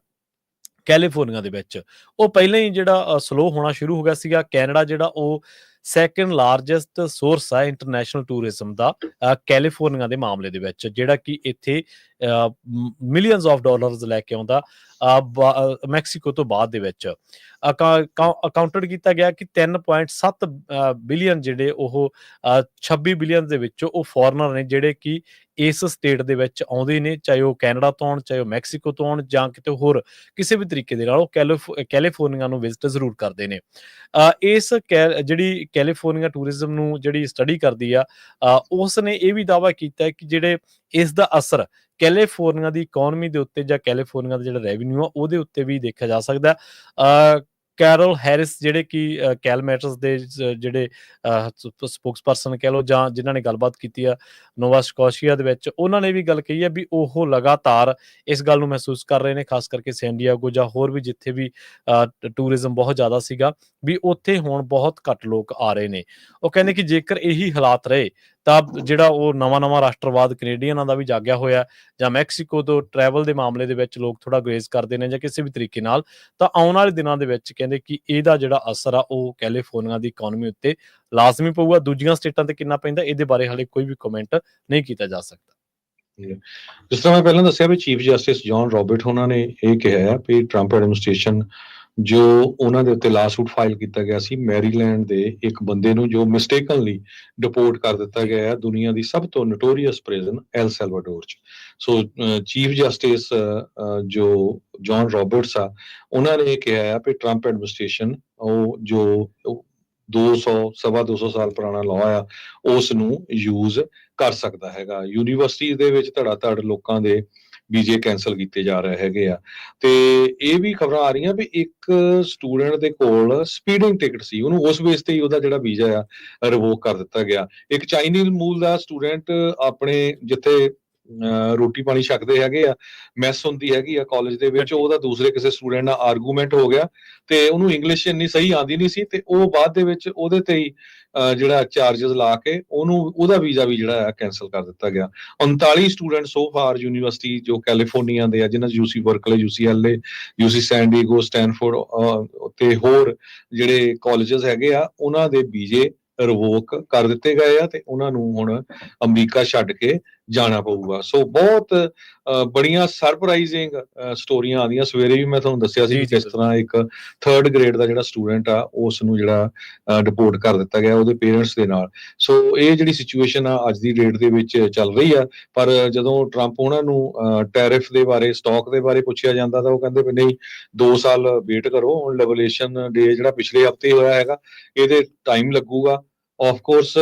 ਕੈਲੀਫੋਰਨੀਆ ਦੇ ਵਿੱਚ ਉਹ ਪਹਿਲਾਂ ਹੀ ਜਿਹੜਾ ਸਲੋ ਹੋਣਾ ਸ਼ੁਰੂ ਹੋ ਗਿਆ ਸੀਗਾ। ਕੈਨੇਡਾ ਜਿਹੜਾ ਉਹ ਸੈਕੰਡ ਲਾਰਜੈਸਟ ਸੋਰਸ ਆ ਇੰਟਰਨੈਸ਼ਨਲ ਟੂਰਿਜ਼ਮ ਦਾ ਕੈਲੀਫੋਰਨੀਆ ਦੇ ਮਾਮਲੇ ਦੇ ਵਿੱਚ, ਜਿਹੜਾ ਕਿ ਇੱਥੇ ਮਿਲੀਅਨਸ ਆਫ ਡਾਲਰਸ ਲੈ ਕੇ ਆਉਂਦਾ ਮੈਕਸੀਕੋ ਤੋਂ ਬਾਅਦ ਦੇ ਵਿੱਚ। ਅਕਾਊਂਟਡ ਕੀਤਾ ਗਿਆ ਕਿ 3.7 ਬਿਲੀਅਨ ਜਿਹੜੇ ਉਹ 26 ਬਿਲੀਅਨ ਦੇ ਵਿੱਚੋਂ ਉਹ ਫੋਰਨਰ ਨੇ ਜਿਹੜੇ ਕਿ ਇਸ ਸਟੇਟ ਦੇ ਵਿੱਚ ਆਉਂਦੇ ਨੇ, ਚਾਹੇ ਉਹ ਕੈਨੇਡਾ ਤੋਂ ਆਉਣ, ਚਾਹੇ ਉਹ ਮੈਕਸੀਕੋ ਤੋਂ ਆਉਣ, ਜਾਂ ਕਿਤੇ ਹੋਰ ਕਿਸੇ ਵੀ ਤਰੀਕੇ ਦੇ ਨਾਲ ਉਹ ਕੈਲੀਫੋਰਨੀਆ ਨੂੰ ਵਿਜ਼ਿਟ ਜ਼ਰੂਰ ਕਰਦੇ ਨੇ। ਇਸ ਜਿਹੜੀ ਕੈਲੀਫੋਰਨੀਆ ਟੂਰਿਜ਼ਮ ਨੂੰ ਜਿਹੜੀ ਸਟੱਡੀ ਕਰਦੀ ਆ, ਉਸ ਨੇ ਇਹ ਵੀ ਦਾਅਵਾ ਕੀਤਾ ਕਿ ਜਿਹੜੇ ਇਸ ਦਾ ਅਸਰ ਕੈਲੀਫੋਰਨੀਆ ਦੀ ਇਕੋਨਮੀ ਦੇ ਉੱਤੇ ਜਾਂ ਕੈਲੀਫੋਰਨੀਆ ਦਾ ਜਿਹੜਾ ਰੈਵਨਿਊ ਆ ਉਹਦੇ ਉੱਤੇ ਵੀ ਦੇਖਿਆ ਜਾ ਸਕਦਾ। ਕੈਰਲ ਹੈਰਿਸ ਜਿਹੜੇ ਕਿ ਕੈਲ ਮੈਟਰਸ ਦੇ ਜਿਹੜੇ ਸਪੋਕਸਪਰਸਨ ਕਹਿ ਲਓ ਜਾਂ ਜਿਨ੍ਹਾਂ ਨੇ ਗੱਲਬਾਤ ਕੀਤੀ ਆ ਨੋਵਾ ਸਕੋਸ਼ੀਆ ਦੇ ਵਿੱਚ, ਉਹਨਾਂ ਨੇ ਵੀ ਗੱਲ ਕਹੀ ਹੈ ਵੀ ਉਹ ਲਗਾਤਾਰ ਇਸ ਗੱਲ ਨੂੰ ਮਹਿਸੂਸ ਕਰ ਰਹੇ ਨੇ, ਖਾਸ ਕਰਕੇ ਸੈਨ ਡਿਏਗੋ ਜਾਂ ਹੋਰ ਵੀ ਜਿੱਥੇ ਵੀ ਟੂਰਿਜ਼ਮ ਬਹੁਤ ਜ਼ਿਆਦਾ ਸੀਗਾ, ਵੀ ਉੱਥੇ ਹੁਣ ਬਹੁਤ ਘੱਟ ਲੋਕ ਆ ਰਹੇ ਨੇ। ਉਹ ਕਹਿੰਦੇ ਕਿ ਜੇਕਰ ਇਹੀ ਹਾਲਾਤ ਰਹੇ ਤਾਂ ਜਿਹੜਾ ਉਹ ਨਵਾਂ ਰਾਸ਼ਟਰਵਾਦ ਕੈਨੇਡੀਅਨਾਂ ਦਾ ਵੀ ਜਾਗਿਆ ਹੋਇਆ, ਜਾਂ ਮੈਕਸੀਕੋ ਤੋਂ ਟਰੈਵਲ ਦੇ ਮਾਮਲੇ ਦੇ ਵਿੱਚ ਲੋਕ ਥੋੜਾ ਗੁਰੇਜ਼ ਕਰਦੇ ਨੇ ਜਾਂ ਕਿਸੇ ਵੀ ਤਰੀਕੇ ਨਾਲ, ਤਾਂ ਆਉਣ ਵਾਲੇ ਦਿਨਾਂ ਦੇ ਵਿੱਚ ਕਹਿੰਦੇ ਕਿ ਇਹਦਾ ਜਿਹੜਾ ਅਸਰ ਆ ਉਹ ਕੈਲੀਫੋਰਨੀਆ ਦੀ ਇਕੋਨਮੀ ਉੱਤੇ ਲਾਜ਼ਮੀ ਪਊਗਾ। ਦੂਜੀਆਂ ਸਟੇਟਾਂ ਤੇ ਕਿੰਨਾ ਪੈਂਦਾ ਇਹਦੇ ਬਾਰੇ ਹਾਲੇ ਕੋਈ ਵੀ ਕਮੈਂਟ ਨਹੀਂ ਕੀਤਾ ਜਾ ਸਕਦਾ। ਜਿਸ ਤਰ੍ਹਾਂ ਮੈਂ ਪਹਿਲਾਂ ਦੱਸਿਆ ਵੀ ਚੀਫ ਜਸਟਿਸ ਜੌਨ ਰੌਬਰਟ ਉਹਨਾਂ ਨੇ ਇਹ ਕਿਹਾ ਹੈ ਵੀ ਟਰੰਪ ਐਡਮਿਨਿਸਟ੍ਰੇਸ਼ਨ ਜੋ ਉਹਨਾਂ ਦੇ ਉੱਤੇ ਲਾਸੂਟ ਫਾਈਲ ਕੀਤਾ ਗਿਆ ਸੀ ਮੈਰੀਲੈਂਡ ਦੇ ਇੱਕ ਬੰਦੇ ਨੂੰ, ਜੋ ਮਿਸਟੇਕਨਲੀ ਡਿਪੋਰਟ ਕਰ ਦਿੱਤਾ ਗਿਆ ਹੈ ਦੁਨੀਆ ਦੀ ਸਭ ਤੋਂ ਨੋਟੋਰੀਅਸ ਪ੍ਰਿਜ਼ਨ ਐਲ ਸੈਲਵਾਡੋਰ 'ਚ। ਸੋ ਚੀਫ ਜਸਟਿਸ ਜੋ ਜੌਨ ਰੌਬਰਟਸ ਆ, ਉਹਨਾਂ ਨੇ ਕਿਹਾ ਹੈ ਕਿ ਟਰੰਪ ਐਡਮਿਨਿਸਟ੍ਰੇਸ਼ਨ ਉਹ ਜੋ 200 ਸਾਲ ਪੁਰਾਣਾ ਲਾਅ ਆ ਉਸ ਨੂੰ ਯੂਜ਼ ਕਰ ਸਕਦਾ ਹੈਗਾ। ਯੂਨੀਵਰਸਿਟੀ ਦੇ ਵਿੱਚ ਧੜ ਲੋਕਾਂ ਦੇ ਵੀਜ਼ੇ ਕੈਂਸਲ ਕੀਤੇ ਜਾ ਰਹੇ ਹੈਗੇ ਆ। ਤੇ ਇਹ ਵੀ ਖਬਰਾਂ ਆ ਰਹੀਆਂ ਵੀ ਇੱਕ ਸਟੂਡੈਂਟ ਦੇ ਕੋਲ ਸਪੀਡਿੰਗ ਟਿਕਟ ਸੀ, ਉਹਨੂੰ ਉਸ ਬੇਸ ਤੇ ਹੀ ਉਹਦਾ ਜਿਹੜਾ ਵੀਜ਼ਾ ਆ ਰਿਵੋਕ ਕਰ ਦਿੱਤਾ ਗਿਆ। ਇੱਕ ਚਾਈਨੀਜ਼ ਮੂਲ ਦਾ ਸਟੂਡੈਂਟ ਆਪਣੇ ਜਿੱਥੇ ਰੋਟੀ ਪਾਣੀ ਛਕਦੇ ਹੈਗੇ ਆ, ਮੈਸ ਹੁੰਦੀ ਹੈਗੀ ਆ ਕਾਲਜ ਦੇ ਵਿੱਚ, ਉਹਦਾ ਦੂਸਰੇ ਕਿਸੇ ਸਟੂਡੈਂਟ ਨਾਲ ਆਰਗੂਮੈਂਟ ਹੋ ਗਿਆ ਤੇ ਉਹਨੂੰ ਇੰਗਲਿਸ਼ ਇੰਨੀ ਸਹੀ ਆਉਂਦੀ ਨਹੀਂ ਸੀ ਤੇ ਉਹ ਬਾਅਦ ਦੇ ਵਿੱਚ ਉਹਦੇ ਤੇ ਹੀ ਜਿਹੜਾ ਚਾਰजेस ਲਾ ਕੇ ਉਹਦਾ ਵੀਜ਼ਾ ਵੀ ਜਿਹੜਾ ਹੈ ਕੈਂਸਲ ਕਰ ਦਿੱਤਾ ਗਿਆ। 39 ਸਟੂਡੈਂਟ ਸੋ ਫਾਰ ਯੂਨੀਵਰਸਿਟੀ ਜੋ ਕੈਲੀਫੋਰਨੀਆ ਦੇ ਆ, ਜਿਨ੍ਹਾਂ UC Berkeley, UCLA, UC San Diego, Stanford ਤੇ ਹੋਰ ਜਿਹੜੇ ਕਾਲਜਸ ਹੈਗੇ ਆ, ਉਹਨਾਂ ਦੇ ਵੀਜ਼ੇ ਰਿਵੋਕ ਕਰ ਦਿੱਤੇ ਗਏ ਆ ਤੇ ਉਹਨਾਂ ਨੂੰ ਹੁਣ ਅਮਰੀਕਾ ਛੱਡ ਕੇ ਜਾਣਾ ਪਊਗਾ। ਸੋ ਬਹੁਤ ਬੜੀਆਂ ਸਰਪ੍ਰਾਈਜ਼ਿੰਗ ਸਟੋਰੀਆਂ ਆਉਂਦੀਆਂ। ਸਵੇਰੇ ਵੀ ਮੈਂ ਤੁਹਾਨੂੰ ਦੱਸਿਆ ਸੀ ਕਿ ਕਿਸ ਤਰ੍ਹਾਂ ਇੱਕ 3rd ਗ੍ਰੇਡ ਦਾ ਜਿਹੜਾ ਸਟੂਡੈਂਟ ਆ ਉਸ ਨੂੰ ਜਿਹੜਾ ਡਿਪੋਰਟ ਕਰ ਦਿੱਤਾ ਗਿਆ ਉਹਦੇ ਪੇਰੈਂਟਸ ਦੇ ਨਾਲ। ਸੋ ਇਹ ਜਿਹੜੀ ਸਿਚੁਏਸ਼ਨ ਆ ਅੱਜ ਦੀ ਡੇਟ ਦੇ ਵਿੱਚ ਚੱਲ ਰਹੀ ਆ। ਪਰ ਜਦੋਂ ਟਰੰਪ ਉਹਨਾਂ ਨੂੰ ਟੈਰਿਫ ਦੇ ਬਾਰੇ, ਸਟਾਕ ਦੇ ਬਾਰੇ ਪੁੱਛਿਆ ਜਾਂਦਾ ਤਾਂ ਉਹ ਕਹਿੰਦੇ ਵੀ ਨਹੀਂ, 2 ਸਾਲ ਵੇਟ ਕਰੋ, ਹੁਣ ਲਿਬਰੇਸ਼ਨ ਡੇ ਜਿਹੜਾ ਪਿਛਲੇ ਹਫ਼ਤੇ ਹੋਇਆ ਹੈਗਾ ਇਹਦੇ ਟਾਈਮ ਲੱਗੂਗਾ। ਆਫ ਕੋਰਸ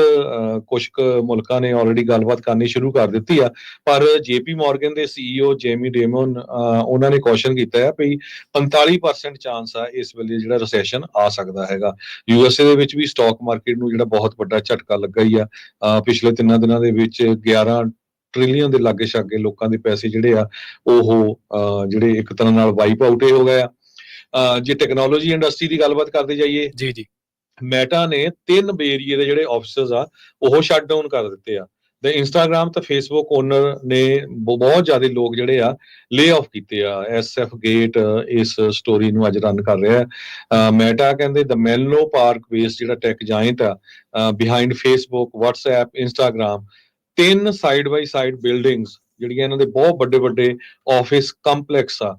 ਕੁਝ ਮੁਲਕਾਂ ਨੇ ਆਲਰੇਡੀ ਗੱਲਬਾਤ ਕਰਨੀ ਸ਼ੁਰੂ ਕਰ ਦਿੱਤੀ ਆ, ਪਰ JP ਮੋਰਗਨ ਦੇ CEO ਜੇਮੀ ਡੇਮਨ ਉਹਨਾਂ ਨੇ ਕੌਸ਼ਨ ਕੀਤਾ ਹੈ ਵੀ 45% ਚਾਂਸ ਆ ਇਸ ਵੇਲੇ ਜਿਹੜਾ ਰਿਸੈਸ਼ਨ ਆ ਸਕਦਾ ਹੈਗਾ। USA ਦੇ ਵਿੱਚ ਵੀ ਸਟਾਕ ਮਾਰਕੀਟ ਨੂੰ ਜਿਹੜਾ ਬਹੁਤ ਵੱਡਾ ਝਟਕਾ ਲੱਗਾ ਹੀ ਆ। ਪਿਛਲੇ 3 ਦਿਨਾਂ ਦੇ ਵਿੱਚ 11 ਟ੍ਰਿਲੀਅਨ ਦੇ ਲਾਗੇ ਛਾਗੇ ਲੋਕਾਂ ਦੇ ਪੈਸੇ ਜਿਹੜੇ ਆ ਉਹ ਜਿਹੜੇ ਇੱਕ ਤਰ੍ਹਾਂ ਨਾਲ ਵਾਈਪ ਆਊਟ ਹੋ ਗਏ ਆ। ਜੇ ਟੈਕਨੋਲੋਜੀ ਇੰਡਸਟਰੀ ਦੀ ਗੱਲਬਾਤ ਕਰਦੇ ਜਾਈਏ, ਜੀ ਮੈਟਾ ਨੇ 3 ਬੇ ਏਰੀਏ ਦੇ ਜਿਹੜੇ ਆਫਿਸਸ ਆ ਉਹ ਸ਼ਟ ਡਾਊਨ ਕਰ ਦਿੱਤੇ ਆ। ਤੇ ਇੰਸਟਾਗ੍ਰਾਮ ਤੇ ਫੇਸਬੁੱਕ ਓਨਰ ਨੇ ਬਹੁਤ ਜ਼ਿਆਦਾ ਲੋਕ ਜਿਹੜੇ ਆ ਲੇ ਆਫ ਕੀਤੇ ਆ। SF ਗੇਟ ਇਸ ਸਟੋਰੀ ਨੂੰ ਅੱਜ ਰਨ ਕਰ ਰਿਹਾ ਹੈ। ਮੈਟਾ ਕਹਿੰਦੇ ਦ ਮੈਨਲੋ ਪਾਰਕ ਬੇਸ ਜਿਹੜਾ ਟੈਕ ਜਾਇੰਟ ਆ behind Facebook, WhatsApp, Instagram, 3 side by side buildings ਜਿਹੜੀਆਂ ਇਹਨਾਂ ਦੇ ਬਹੁਤ ਵੱਡੇ ਵੱਡੇ ਆਫਿਸ ਕੰਪਲੈਕਸ ਆ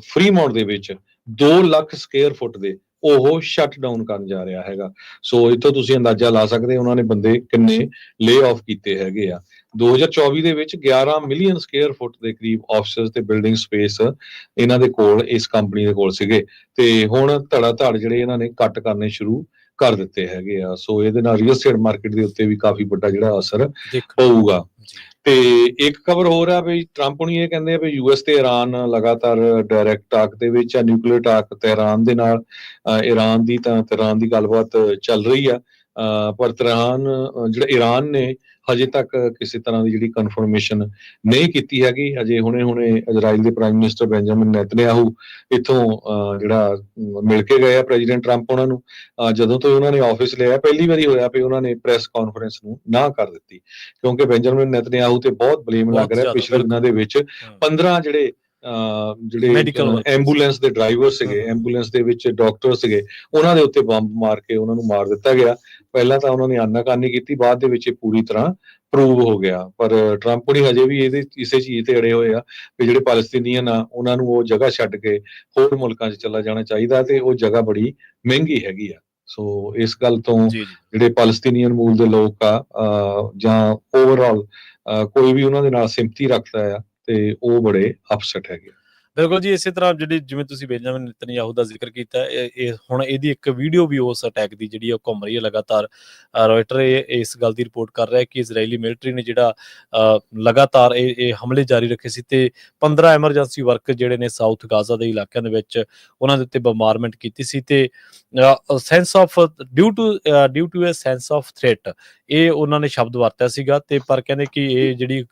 ਫਰੀਮੌਂਟ ਦੇ ਵਿੱਚ 2 ਲੱਖ ਸਕੁਅਰ ਫੁੱਟ ਦੇ, ਉਹ ਸ਼ਟ ਡਾਊਨ ਕਰਨ ਜਾ ਰਿਹਾ ਹੈਗਾ। ਸੋ ਇੱਥੋਂ ਤੁਸੀਂ ਅੰਦਾਜ਼ਾ ਲਾ ਸਕਦੇ ਉਹਨਾਂ ਨੇ ਬੰਦੇ ਕਿੰਨੇ ਲੇ ਆਫ ਕੀਤੇ ਹੈਗੇ ਆ। 2024 ਦੇ ਵਿੱਚ 11 ਮਿਲੀਅਨ ਸਕੁਅਰ ਫੁੱਟ ਦੇ ਕਰੀਬ ਆਫਿਸਸ ਤੇ ਬਿਲਡਿੰਗ ਸਪੇਸ ਇਹਨਾਂ ਦੇ ਕੋਲ, ਇਸ ਕੰਪਨੀ ਦੇ ਕੋਲ ਸੀਗੇ, ਤੇ ਹੁਣ ਧੜਾ ਧੜ ਜਿਹੜੇ ਇਹਨਾਂ ਨੇ ਕੱਟ ਕਰਨੇ ਸ਼ੁਰੂ ਕਰ ਦਿੱਤੇ ਹੈਗੇ ਆ। ਸੋ ਇਹਦੇ ਨਾਲ ਰੀਅਲ ਏਸਟੇਟ ਮਾਰਕੀਟ ਦੇ ਉੱਤੇ ਵੀ ਕਾਫੀ ਵੱਡਾ ਜਿਹੜਾ ਅਸਰ ਪਊਗਾ। ਤੇ ਇੱਕ ਖਬਰ ਹੋਰ ਆ ਵੀ ਟਰੰਪ ਹੁਣੀ ਇਹ ਕਹਿੰਦੇ ਆ ਵੀ US ਤੇ ਇਰਾਨ ਲਗਾਤਾਰ ਡਾਇਰੈਕਟ ਟਾਕ ਦੇ ਵਿੱਚ ਆ, ਨਿਊਕਲੀਅਰ ਟਾਕ ਤਹਿਰਾਨ ਦੇ ਨਾਲ। ਇਰਾਨ ਦੀ ਗੱਲਬਾਤ ਚੱਲ ਰਹੀ ਆ, ਪਰ ਜਿਹੜਾ ਇਰਾਨ ਨੇ ਹਜੇ ਤੱਕ ਕਿਸੇ ਤਰ੍ਹਾਂ ਦੀ ਜਿਹੜੀ ਕਨਫਰਮੇਸ਼ਨ ਨਹੀਂ ਕੀਤੀ ਹੈਗੀ। ਹਜੇ ਹੁਣੇ ਇਜ਼ਰਾਈਲ ਦੇ ਪ੍ਰਾਈਮ ਮਿਨਿਸਟਰ ਬੈਂਜਾਮਿਨ ਨੈਤਨਯਾਹੂ ਇੱਥੋਂ ਜਿਹੜਾ ਮਿਲ ਕੇ ਗਏ ਆ ਪ੍ਰੈਜ਼ੀਡੈਂਟ ਟਰੰਪ ਉਹਨਾਂ ਨੂੰ। ਜਦੋਂ ਤੋਂ ਉਹਨਾਂ ਨੇ ਆਫਿਸ ਲਿਆ ਪਹਿਲੀ ਵਾਰੀ ਹੋਇਆ ਵੀ ਉਹਨਾਂ ਨੇ ਪ੍ਰੈਸ ਕਾਨਫਰੰਸ ਨੂੰ ਨਾ ਕਰ ਦਿੱਤੀ, ਕਿਉਂਕਿ ਬੈਂਜਾਮਿਨ ਨੈਤਨਯਾਹੂ ਤੇ ਬਹੁਤ ਬਲੇਮ ਲੱਗ ਰਿਹਾ ਪਿਛਲੇ ਦਿਨਾਂ ਦੇ ਵਿੱਚ 15 ਜਿਹੜੇ ਐਂਬੂਲੈਂਸ ਦੇ ਡਰਾਈਵਰ ਸੀਗੇ, ਐਂਬੂਲੈਂਸ ਦੇ ਵਿੱਚ ਡਾਕਟਰ ਸੀਗੇ, ਉਹਨਾਂ ਦੇ ਉੱਤੇ ਬੰਬ ਮਾਰ ਕੇ ਉਹਨਾਂ ਨੂੰ ਮਾਰ ਦਿੱਤਾ ਗਿਆ। ਪਹਿਲਾਂ ਤਾਂ ਉਹਨਾਂ ਨੇ ਆਨਾਕਾਨੀ ਕੀਤੀ, ਬਾਅਦ ਦੇ ਵਿੱਚ ਇਹ ਪੂਰੀ ਤਰ੍ਹਾਂ ਪ੍ਰੂਵ ਹੋ ਗਿਆ। ਪਰ ਟਰੰਪ ਨੇ ਹਜੇ ਵੀ ਇਸੇ ਚੀਜ਼ ਤੇ ਅੜੇ ਹੋਏ ਆ ਕਿ ਜਿਹੜੇ ਪੈਲਸਤੀਨੀਅਨ ਆ ਉਹਨਾਂ ਨੂੰ ਉਹ ਜਗ੍ਹਾ ਛੱਡ ਕੇ ਹੋਰ ਮੁਲਕਾਂ 'ਚ ਚਲਾ ਜਾਣਾ ਚਾਹੀਦਾ, ਤੇ ਉਹ ਜਗ੍ਹਾ ਬੜੀ ਮਹਿੰਗੀ ਹੈਗੀ ਆ। ਸੋ ਇਸ ਗੱਲ ਤੋਂ ਜਿਹੜੇ ਪੈਲਸਤੀਨੀਅਨ ਮੂਲ ਦੇ ਲੋਕ ਆ ਜਾਂ ਓਵਰਆਲ ਕੋਈ ਵੀ ਉਹਨਾਂ ਦੇ ਨਾਲ ਸਿੰਪਥੀ ਰੱਖਦਾ ਆ ਤੇ ਉਹ ਬੜੇ ਅਪਸੈਟ ਹੈਗੇ। ਬਿਲਕੁਲ ਜੀ, ਇਸੇ ਤਰ੍ਹਾਂ ਜਿਵੇਂ ਤੁਸੀਂ ਬੈਂਜਾਮਿਨ ਨੇਤਨਯਾਹੂ ਦਾ ਜ਼ਿਕਰ ਕੀਤਾ, ਇਹ ਹੁਣ ਇਹਦੀ ਇੱਕ ਵੀਡੀਓ ਵੀ ਉਸ ਅਟੈਕ ਦੀ ਜਿਹੜੀ ਉਹ ਘੁੰਮ ਰਹੀ ਹੈ ਲਗਾਤਾਰ। ਰॉयटर ਇਸ ਗੱਲ ਦੀ ਰਿਪੋਰਟ ਕਰ ਰਿਹਾ ਕਿ ਇਜ਼ਰਾਈਲੀ ਮਿਲਟਰੀ ਨੇ ਜਿਹੜਾ ਲਗਾਤਾਰ ਇਹ ਹਮਲੇ ਜਾਰੀ ਰੱਖੇ ਸੀ ਤੇ 15 ਐਮਰਜੈਂਸੀ ਵਰਕਰ ਜਿਹੜੇ ਨੇ ਸਾਊਥ ਗਾਜ਼ਾ ਦੇ ਇਲਾਕਿਆਂ ਦੇ ਵਿੱਚ ਉਹਨਾਂ ਦੇ ਉੱਤੇ ਬੰਬਾਰਮੈਂਟ ਕੀਤੀ ਸੀ। ਤੇ sense of due to a sense of threat ਇਹ ਉਹਨਾਂ ਨੇ ਸ਼ਬਦ ਵਰਤਿਆ ਸੀਗਾ। ਤੇ ਪਰ ਕਹਿੰਦੇ ਕਿ ਇਹ ਜਿਹੜੀ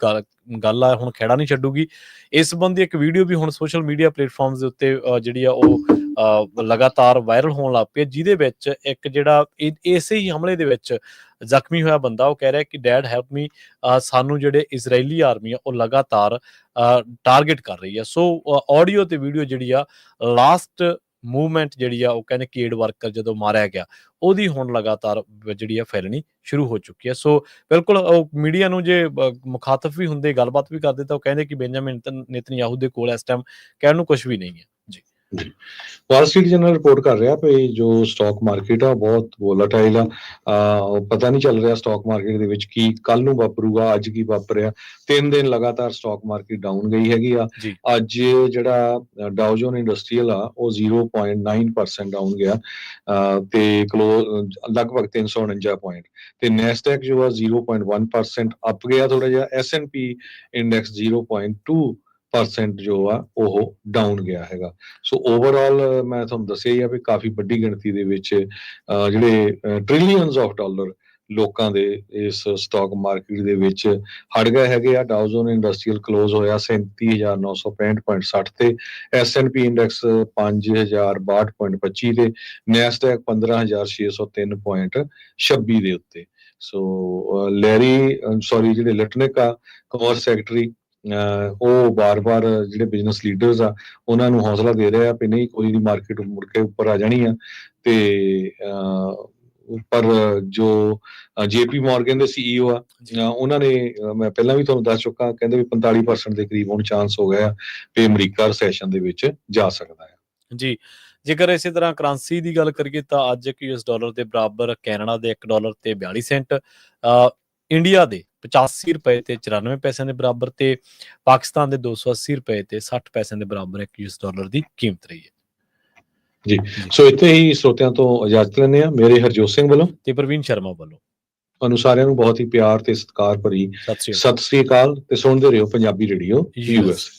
ਗੱਲ ਆ ਹੁਣ ਖਹਿੜਾ ਨਹੀਂ ਛੱਡੂਗੀ। ਇਸ ਸੰਬੰਧੀ ਇੱਕ ਵੀਡੀਓ ਵੀ ਹੁਣ ਸੋਸ਼ਲ ਮੀਡੀਆ ਪਲੇਟਫਾਰਮਸ ਦੇ ਉੱਤੇ ਜਿਹੜੀ ਆ ਉਹ ਲਗਾਤਾਰ ਵਾਇਰਲ ਹੋਣ ਲੱਗ ਪਈ, ਜਿਹਦੇ ਵਿੱਚ ਇੱਕ ਜਿਹੜਾ ਇਸੇ ਹੀ ਹਮਲੇ ਦੇ ਵਿੱਚ ਜ਼ਖਮੀ ਹੋਇਆ ਬੰਦਾ ਉਹ ਕਹਿ ਰਿਹਾ ਕਿ ਡੈਡ ਹੈਲਪ ਮੀ, ਸਾਨੂੰ ਜਿਹੜੇ ਇਜ਼ਰਾਈਲੀ ਆਰਮੀ ਆ ਉਹ ਲਗਾਤਾਰ ਟਾਰਗੇਟ ਕਰ ਰਹੀ ਆ। ਸੋ ਆਡੀਓ ਤੇ ਵੀਡੀਓ ਜਿਹੜੀ ਆ ਲਾਸਟ ਮੂਵਮੈਂਟ ਜਿਹੜੀ ਆ ਉਹ ਕਹਿੰਦੇ ਕਿ ਏਡ ਵਰਕਰ ਜਦੋਂ ਮਾਰਿਆ ਗਿਆ ਉਹਦੀ ਹੁਣ ਲਗਾਤਾਰ ਜਿਹੜੀ ਆ ਫੈਲਣੀ ਸ਼ੁਰੂ ਹੋ ਚੁੱਕੀ ਹੈ। ਸੋ ਬਿਲਕੁਲ ਉਹ ਮੀਡੀਆ ਨੂੰ ਜੇ ਮੁਖਾਤਬ ਵੀ ਹੁੰਦੇ, ਗੱਲਬਾਤ ਵੀ ਕਰਦੇ ਤਾਂ ਉਹ ਕਹਿੰਦੇ ਕਿ ਬੈਂਜਾਮਿਨ ਨੇਤਨਯਾਹੂ ਦੇ ਕੋਲ ਇਸ ਟਾਈਮ ਕਹਿਣ ਨੂੰ ਕੁਝ ਵੀ ਨਹੀਂ ਹੈ। ਜੀ ਵਾਲ ਸਟਰੀਟ ਜਰਨਲ ਰਿਪੋਰਟ ਕਰ ਰਿਹਾ ਵੀ ਜੋ ਸਟਾਕ ਮਾਰਕੀਟ ਆ ਬਹੁਤ ਵੋਲਾਟਾਈਲ ਆ। ਪਤਾ ਨਹੀਂ ਚੱਲ ਰਿਹਾ ਸਟਾਕ ਮਾਰਕੀਟ ਦੇ ਵਿੱਚ ਕੀ ਕੱਲ ਨੂੰ ਵਾਪਰੂਗਾ, ਅੱਜ ਕੀ ਵਾਪਰਿਆ। 3 ਦਿਨ ਲਗਾਤਾਰ ਸਟਾਕ ਮਾਰਕੀਟ ਡਾਊਨ ਗਈ ਹੈਗੀ ਆ। ਅੱਜ ਜਿਹੜਾ ਡਾਓ ਜੋਨ ਇੰਡਸਟਰੀਅਲ ਆ ਉਹ 0.9% ਡਾਊਨ ਗਿਆ ਤੇ ਲਗਭਗ 349 ਪੁਆਇੰਟ। ਤੇ ਨੈਸਡੈਕ ਜੋ ਆ 0.1% ਅਪ ਗਿਆ ਥੋੜਾ ਜਿਹਾ। S&P ਇੰਡੈਕਸ 0.2% ਜੋ ਆ ਉਹ ਡਾਊਨ ਗਿਆ ਹੈਗਾ। ਸੋ ਓਵਰਆਲ ਮੈਂ ਤੁਹਾਨੂੰ ਦੱਸਿਆ ਹੀ ਆ ਵੀ ਕਾਫੀ ਵੱਡੀ ਗਿਣਤੀ ਦੇ ਵਿੱਚ ਜਿਹੜੇ ਟ੍ਰਿਲੀਅਨਸ ਆਫ ਡਾਲਰ ਲੋਕਾਂ ਦੇ ਇਸ ਸਟਾਕ ਮਾਰਕੀਟ ਦੇ ਵਿੱਚ ਹੜ ਗਏ ਹੈਗੇ ਆ। ਡਾਓ ਜੋਨ ਇੰਡਸਟਰੀਅਲ ਕਲੋਜ਼ ਹੋਇਆ 37,965.60 ਤੇ, S&P ਇੰਡੈਕਸ 5,062.25 ਤੇ, ਨੈਸਡੈਕ 15,603.26 ਦੇ ਉੱਤੇ। ਸੋ ਜਿਹੜੇ ਲਿਟਨਿਕ ਆ ਕਮਰਸ ਸੈਕਟਰੀ ਉਹ ਬਾਰ-ਬਾਰ ਜਿਹੜੇ ਬਿਜ਼ਨਸ ਲੀਡਰਸ ਆ ਉਹਨਾਂ ਨੂੰ ਹੌਸਲਾ ਦੇ ਰਹੇ ਆ ਵੀ ਨਹੀਂ ਕੋਈ ਦੀ ਮਾਰਕੀਟ ਮੁੜ ਕੇ ਉੱਪਰ ਆ ਜਾਣੀ ਆ। ਤੇ ਪਰ ਜੋ JP ਮੋਰਗਨ ਦੇ CEO ਆ ਉਹਨਾਂ ਨੇ ਮੈਂ ਪਹਿਲਾਂ ਵੀ ਤੁਹਾਨੂੰ ਦੱਸ ਚੁੱਕਾ, ਕਹਿੰਦੇ ਵੀ 45% ਦੇ ਕਰੀਬ ਹੁਣ ਚਾਂਸ ਹੋ ਗਿਆ ਕਿ ਅਮਰੀਕਾ ਰਿਸੈਸ਼ਨ ਦੇ ਵਿੱਚ ਜਾ ਸਕਦਾ ਹੈ। ਜੀ ਜੇਕਰ ਇਸੇ ਤਰ੍ਹਾਂ ਕਰੰਸੀ ਦੀ ਗੱਲ ਕਰੀਏ ਤਾਂ ਅੱਜ ਇੱਕ $1 ਦੇ ਬਰਾਬਰ ਕੈਨੇਡਾ ਦੇ $1 ਤੇ 42 ਸੈਂਟ, ਇੰਡੀਆ ਦੇ 85 ਰੁਪਏ ਤੇ 94 ਪੈਸਿਆਂ ਦੇ ਬਰਾਬਰ ਤੇ ਪਾਕਿਸਤਾਨ ਦੇ 280 ਰੁਪਏ ਤੇ 60 ਪੈਸਿਆਂ ਦੇ ਬਰਾਬਰ ਇੱਕ $1 ਦੀ ਕੀਮਤ ਰਹੀ ਹੈ। ਜੀ ਸੋ ਇੱਥੇ ਹੀ ਸਰੋਤਿਆਂ ਤੋਂ ਇਜਾਜ਼ਤ ਲੈਂਦੇ ਆ। ਮੇਰੇ ਹਰਜੋਤ ਸਿੰਘ ਵੱਲੋਂ ਤੇ ਪ੍ਰਵੀਨ ਸ਼ਰਮਾ ਵੱਲੋਂ ਤੁਹਾਨੂੰ ਸਾਰਿਆਂ ਨੂੰ ਬਹੁਤ ਹੀ ਪਿਆਰ ਤੇ ਸਤਿਕਾਰ ਭਰੀ ਸਤਿ ਸ੍ਰੀ ਅਕਾਲ ਤੇ ਸੁਣਦੇ ਰਹੋ ਪੰਜਾਬੀ ਰੇਡੀਓ US।